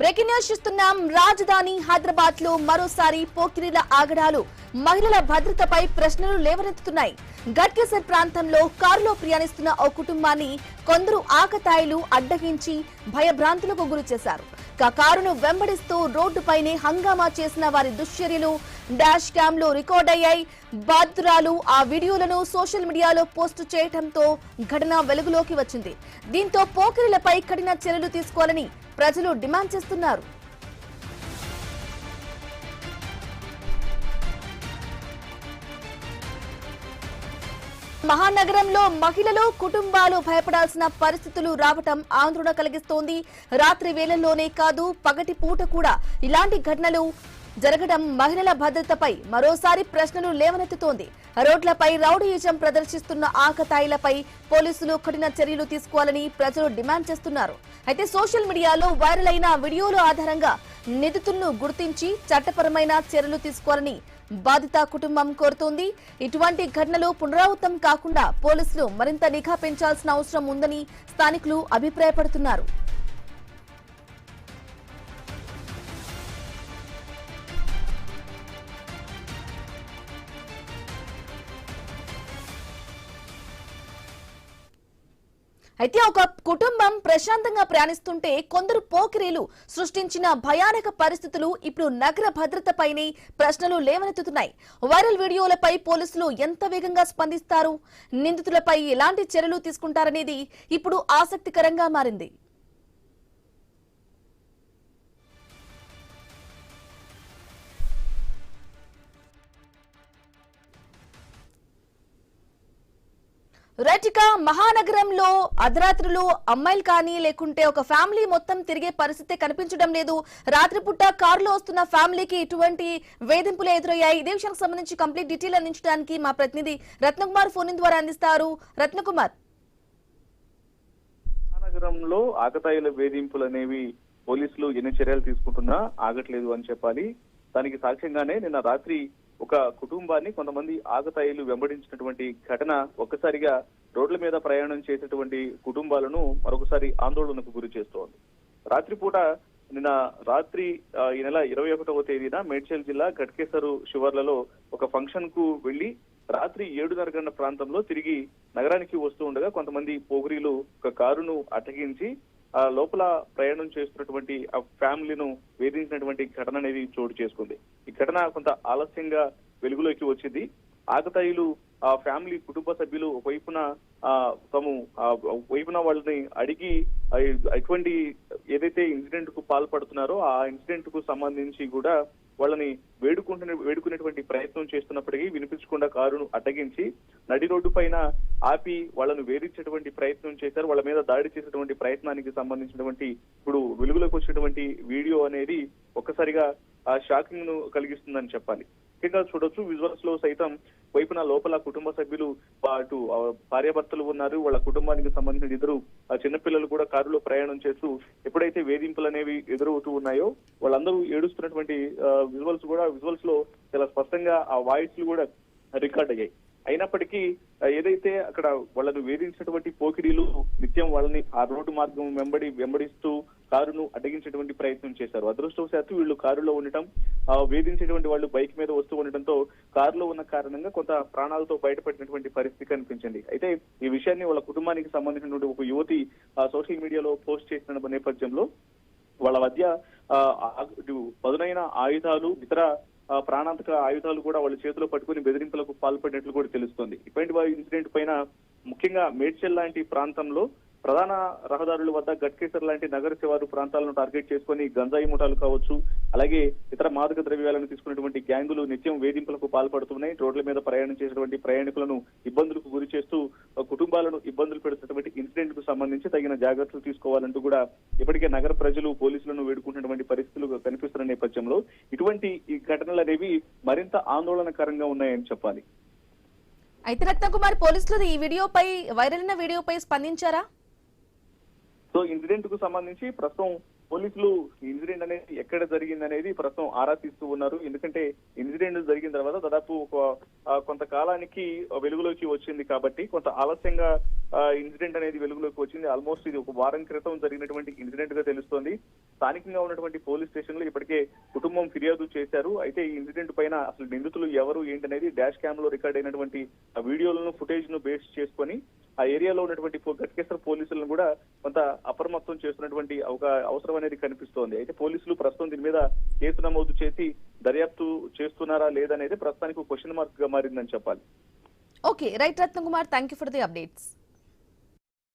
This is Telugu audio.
బ్రేకింగ్ న్యూస్ చూస్తున్నాం. రాజధాని హైదరాబాద్ లో మరోసారి పోకిరీల ఆగడాలు మహిళల భద్రతపై ప్రశ్నలు లేవనెత్తుతున్నాయి. గట్కేసర్ ప్రాంతంలో కారులో ప్రయాణిస్తున్న ఓ కుటుంబాన్ని కొందరు ఆకతాయిలు అడ్డగించి భయభ్రాంతులకు గురి చేశారు. కారును వెంబడిస్తూ రోడ్డుపైనే హంగామా చేసిన వారి దుశ్చర్యలు డాష్ క్యామ్ లో రికార్డ్ అయ్యాయి. బాధితురాలు ఆ వీడియోలను సోషల్ మీడియాలో పోస్టు చేయడంతో ఘటన వెలుగులోకి వచ్చింది. దీంతో పోకిరీలపై కఠిన చర్యలు తీసుకోవాలని ప్రజలు డిమాండ్ చేస్తున్నారు. మహానగరంలో మహిళలు కుటుంబాలు భయపడాల్సిన పరిస్థితులు రావటం ఆందోళన కలిగిస్తోంది. రాత్రి వేళల్లోనే కాదు, పగటి పూట కూడా ఇలాంటి ఘటనలు జరగడం మహిళల భద్రతపై మరోసారి ప్రశ్నలు లేవనెత్తుతోంది. రోడ్లపై రౌడీయిజం ప్రదర్శిస్తున్న ఆకతాయిలపై పోలీసులు కఠిన చర్యలు తీసుకోవాలని ప్రజలు డిమాండ్ చేస్తున్నారు. అయితే సోషల్ మీడియాలో వైరల్ అయిన వీడియోల ఆధారంగా నిందితులను గుర్తించి చట్టపరమైన చర్యలు తీసుకోవాలని బాధిత కుటుంబం కోరుతోంది. ఇటువంటి ఘటనలు పునరావృతం కాకుండా పోలీసులు మరింత నిఘా పెంచాల్సిన అవసరం ఉందని స్థానికులు అభిప్రాయపడుతున్నారు. అయితే ఒక కుటుంబం ప్రశాంతంగా ప్రయాణిస్తుంటే కొందరు పోకిరీలు సృష్టించిన భయానక పరిస్థితులు ఇప్పుడు నగర భద్రతపైనే ప్రశ్నలు లేవనెత్తుతున్నాయి. వైరల్ వీడియోలపై పోలీసులు ఎంత వేగంగా స్పందిస్తారు, నిందితులపై ఎలాంటి చర్యలు తీసుకుంటారనేది ఇప్పుడు ఆసక్తికరంగా మారింది. రైటిక మహానగరంలో అర్ధరాత్రులు అమ్మాయిలు కానీ లేకుంటే ఒక ఫ్యామిలీ మొత్తం తిరిగే పరిస్థితి కనిపించడం లేదు. రాత్రిపూట కారులో వస్తున్న ఫ్యామిలీకి ఇటువంటి వేధింపులు ఎదురయ్యాయి. ఇదే విషయానికి సంబంధించి కంప్లీట్ డీటెయిల్ అందించడానికి మా ప్రతినిధి రత్నకుమార్ ఫోన్ ద్వారా అందిస్తారు. రత్నకుమార్, మహానగరంలో ఆకతాయిల వేధింపులు అనేవి పోలీసులు ఎన్ని చర్యలు తీసుకుంటున్నా ఆగట్లేదు అని చెప్పాలి. దానికి సాక్ష్యంగానే నిన్న రాత్రి ఒక కుటుంబాన్ని కొంతమంది ఆకతాయిలు వెంబడించినటువంటి ఘటన ఒక్కసారిగా రోడ్ల మీద ప్రయాణం చేసేటువంటి కుటుంబాలను మరొకసారి ఆందోళనకు గురి చేస్తోంది. రాత్రిపూట నిన్న రాత్రి ఈ నెల 21వ తేదీన మేడ్చల్ జిల్లా గట్కేసరు శివర్లలో ఒక ఫంక్షన్ కు వెళ్లి రాత్రి 7:30 గంటల ప్రాంతంలో తిరిగి నగరానికి వస్తూ ఉండగా కొంతమంది పోగిరీలు ఒక కారును అటగించి ఆ లోపల ప్రయాణం చేస్తున్నటువంటి ఆ ఫ్యామిలీను వేధించినటువంటి ఘటన అనేది చోటు చేసుకుంది. ఈ ఘటన కొంత ఆలస్యంగా వెలుగులోకి వచ్చింది. ఆకతాయిలు ఆ ఫ్యామిలీ కుటుంబ సభ్యులు ఒకవైపున వైపున వాళ్ళని అడిగి ఎటువంటి ఏదైతే ఇన్సిడెంట్ కు పాల్పడుతున్నారో ఆ ఇన్సిడెంట్ కు సంబంధించి కూడా వాళ్ళని వేడుకునేటువంటి ప్రయత్నం చేస్తున్నప్పటికీ వినిపించకుండా కారును అడ్డగించి నడి రోడ్డు పైన ఆపి వాళ్ళను వేధించేటువంటి ప్రయత్నం చేశారు. వాళ్ళ మీద దాడి చేసేటువంటి ప్రయత్నానికి సంబంధించినటువంటి ఇప్పుడు వెలుగులోకి వచ్చినటువంటి వీడియో అనేది ఒక్కసారిగా ఆ షాకింగ్ ను కలిగిస్తుందని చెప్పాలి. ముఖ్యంగా చూడొచ్చు విజువల్స్ లో సైతం వైపున లోపల కుటుంబ సభ్యులు అటు భార్యాభర్తలు ఉన్నారు. వాళ్ళ కుటుంబానికి సంబంధించిన ఇద్దరు చిన్నపిల్లలు కూడా కారులో ప్రయాణం చేస్తూ ఎప్పుడైతే వేధింపులు అనేవి ఎదురవుతూ ఉన్నాయో వాళ్ళందరూ ఏడుస్తున్నటువంటి విజువల్స్ లో చాలా స్పష్టంగా ఆ వాయిస్లు కూడా రికార్డ్ అయ్యాయి. అయినప్పటికీ ఏదైతే అక్కడ వాళ్ళను వేధించినటువంటి పోకిరీలు నిత్యం వాళ్ళని ఆ రోడ్డు మార్గం వెంబడిస్తూ కారును అడ్డగించేటువంటి ప్రయత్నం చేశారు. అదృష్టవశాత్తు వీళ్ళు కారులో ఉండటం, వేధించేటువంటి వాళ్ళు బైక్ మీద వస్తూ ఉండటంతో కారులో ఉన్న కారణంగా కొంత ప్రాణాలతో బయటపడినటువంటి పరిస్థితి కనిపించింది. అయితే ఈ విషయాన్ని వాళ్ళ కుటుంబానికి సంబంధించినటువంటి ఒక యువతి సోషల్ మీడియాలో పోస్ట్ చేసిన నేపథ్యంలో వాళ్ళ మధ్య పదునైన ఆయుధాలు, ఇతర ప్రాణాంతక ఆయుధాలు కూడా వాళ్ళ చేతిలో పట్టుకుని బెదిరింపులకు పాల్పడినట్లు కూడా తెలుస్తోంది. ఇటువంటి ఇన్సిడెంట్ పైన ముఖ్యంగా మేడ్చల్ లాంటి ప్రాంతంలో ప్రధాన రహదారుల వద్ద గట్కేసర్ లాంటి నగర శివారు ప్రాంతాలను టార్గెట్ చేసుకుని గంజాయి ముఠాలు కావచ్చు, అలాగే ఇతర మాదక ద్రవ్యాలను తీసుకున్నటువంటి గ్యాంగులు నిత్యం వేధింపులకు పాల్పడుతున్నాయి. రోడ్ల మీద ప్రయాణం చేసినటువంటి ప్రయాణికులను ఇబ్బందులకు గురి చేస్తూ కుటుంబాలను ఇబ్బందులు పెడుతున్నటువంటి ఇన్సిడెంట్ కు సంబంధించి తగిన జాగ్రత్తలు తీసుకోవాలంటూ కూడా ఇప్పటికే నగర ప్రజలు పోలీసులను వేడుకుంటున్నటువంటి పరిస్థితులు కనిపిస్తున్న నేపథ్యంలో ఇటువంటి ఈ ఘటనలు అనేవి మరింత ఆందోళనకరంగా ఉన్నాయని చెప్పాలి. అయితే రత్నకుమార్, పోలీసులు ఈ వీడియోపై వైరల్ అయిన వీడియోపై స్పందించారా? సో ఇన్సిడెంట్ కు సంబంధించి ప్రస్తుతం పోలీసులు ఇన్సిడెంట్ అనేది ఎక్కడ జరిగింది అనేది ప్రస్తుతం ఆరా తీస్తూ ఉన్నారు. ఎందుకంటే ఇన్సిడెంట్ జరిగిన తర్వాత దాదాపు కొంతకాలానికి వెలుగులోకి వచ్చింది కాబట్టి కొంత ఆలస్యంగా ఇన్సిడెంట్ అనేది వెలుగులోకి వచ్చింది. ఆల్మోస్ట్ ఇది ఒక వారం క్రితం జరిగినటువంటి ఇన్సిడెంట్ గా తెలుస్తోంది. స్థానికంగా ఉన్నటువంటి పోలీస్ స్టేషన్ లో ఇప్పటికే కుటుంబం ఫిర్యాదు చేశారు. అయితే ఈ ఇన్సిడెంట్ పైన అసలు నిందితులు ఎవరు ఏంటనేది డాష్ క్యామ్ లో రికార్డ్ అయినటువంటి వీడియోలను ఫుటేజ్ ను బేస్ చేసుకొని ఆ ఏరియాలో ఉన్నటువంటి గట్కేసర్ పోలీసులను కూడా కొంత అప్రమత్తం చేస్తున్నటువంటి ఒక అవసరం అనేది కనిపిస్తోంది. అయితే పోలీసులు ప్రస్తుతం దీని మీద కేసు నమోదు చేసి దర్యాప్తు చేస్తున్నారా లేదనేది ప్రస్తుతానికి క్వశ్చన్ మార్క్ గా మారిందని చెప్పాలి. Okay right Ratnakumar, thank you for the updates.